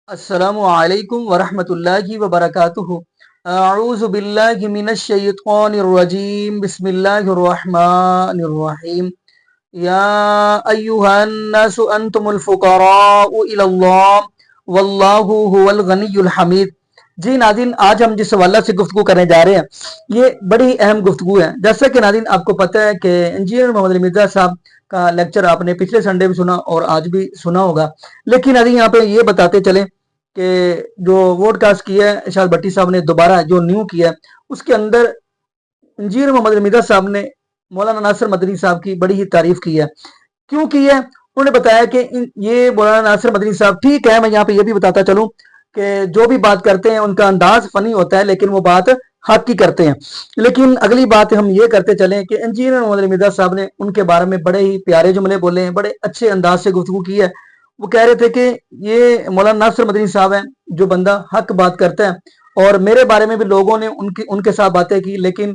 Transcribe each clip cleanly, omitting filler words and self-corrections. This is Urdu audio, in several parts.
السلام علیکم ورحمۃ اللہ وبرکاتہ۔ اعوذ باللہ من الشیطان الرجیم، بسم اللہ الرحمن الرحیم۔ یا ایہا الناس انتم الفقراء الی اللہ واللہ هو الغنی الحمید۔ جی ناظرین، آج ہم جس حوالہ سے گفتگو کرنے جا رہے ہیں یہ بڑی اہم گفتگو ہے۔ جیسا کہ ناظرین آپ کو پتہ ہے کہ انجینئر محمد علی مرزا صاحب کا لیکچر آپ نے پچھلے سنڈے بھی سنا اور آج بھی سنا ہوگا، لیکن ناظرین یہاں پہ یہ بتاتے چلیں کہ جو ووڈ کاسٹ کیا ہے ارشاد بھٹی صاحب نے دوبارہ جو نیو کیا ہے اس کے اندر انجینئر محمد علی مرزا صاحب نے مولانا ناصر مدنی صاحب کی بڑی ہی تعریف کی ہے۔ کیوں کی ہے؟ انہوں نے بتایا کہ یہ مولانا ناصر مدنی صاحب ٹھیک ہے، میں یہاں پہ یہ بھی بتاتا چلوں کہ جو بھی بات کرتے ہیں ان کا انداز فنی ہوتا ہے لیکن وہ بات حق کی کرتے ہیں۔ لیکن اگلی بات ہم یہ کرتے چلیں کہ انجینئر محمد علی مرزا صاحب نے ان کے بارے میں بڑے ہی پیارے جملے بولے ہیں، بڑے اچھے انداز سے گفتگو کی ہے۔ وہ کہہ رہے تھے کہ یہ مولانا ناصر مدنی صاحب ہیں جو بندہ حق بات کرتا ہے، اور میرے بارے میں بھی لوگوں نے ان کے ساتھ باتیں کی، لیکن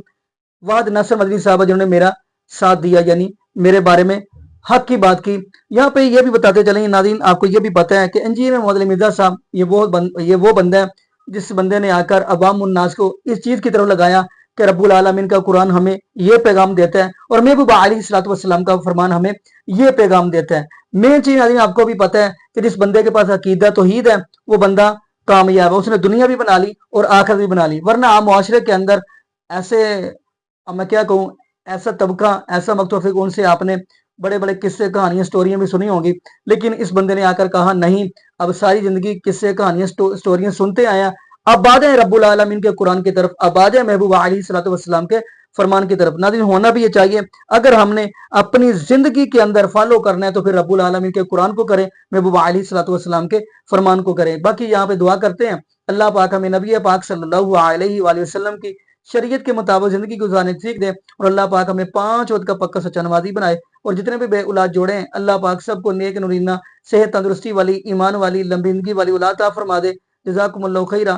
وحد ناصر مدنی صاحب جنہوں نے میرا ساتھ دیا، یعنی میرے بارے میں حق کی بات کی۔ یہاں پہ یہ بھی بتاتے چلیں ناظرین، آپ کو یہ بھی پتہ ہے کہ انجینئر محمد علی مرزا صاحب یہ وہ بندہ ہے جس بندے نے آ کر عوام الناس کو اس چیز کی طرف لگایا کہ رب العالمین کا قرآن ہمیں یہ پیغام دیتا ہے اور محبوب علیہ الصلوۃ والسلام کا فرمان ہمیں یہ پیغام دیتا ہے۔ مین چیز ناظرین آپ کو بھی پتہ ہے کہ جس بندے کے پاس عقیدہ توحید ہے وہ بندہ کامیاب ہے، اس نے دنیا بھی بنا لی اور آخرت بھی بنا لی۔ ورنہ عام معاشرے کے اندر ایسے، اب میں کیا کہوں، ایسا طبقہ، ایسا مختلف ان سے آپ نے بڑے بڑے قصے کہانیاں سٹوریاں بھی سنی ہوں گی، لیکن اس بندے نے آ کر کہا نہیں، اب ساری زندگی قصے کہانیاں سٹوریاں سنتے آیا، اب آ جائیں رب العالمین کے قرآن کی طرف، اب آ جائیں محبوب علیہ الصلوۃ والسلام کے فرمان کی طرف۔ ناظرین ہونا بھی یہ چاہیے، اگر ہم نے اپنی زندگی کے اندر فالو کرنا ہے تو پھر رب العالمین کے قرآن کو کریں، محبوب علیہ الصلوۃ والسلام کے فرمان کو کریں۔ باقی یہاں پہ دعا کرتے ہیں اللہ پاک ہمیں نبی پاک صلی اللہ علیہ وآلہ وسلم کی شریعت کے مطابق زندگی گزارنے کی سیکھ دے، اور اللہ پاک ہمیں 5 وقت کا پکا سچا نمازی بنائے، اور جتنے بھی بے اولاد جوڑے ہیں اللہ پاک سب کو نیک نورینہ، صحت تندرستی والی، ایمان والی، لمبی زندگی والی اولاد عطا فرما دے۔ جزاکم اللہ خیرہ،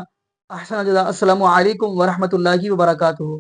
احسن جزا۔ السلام علیکم ورحمۃ اللہ وبرکاتہ۔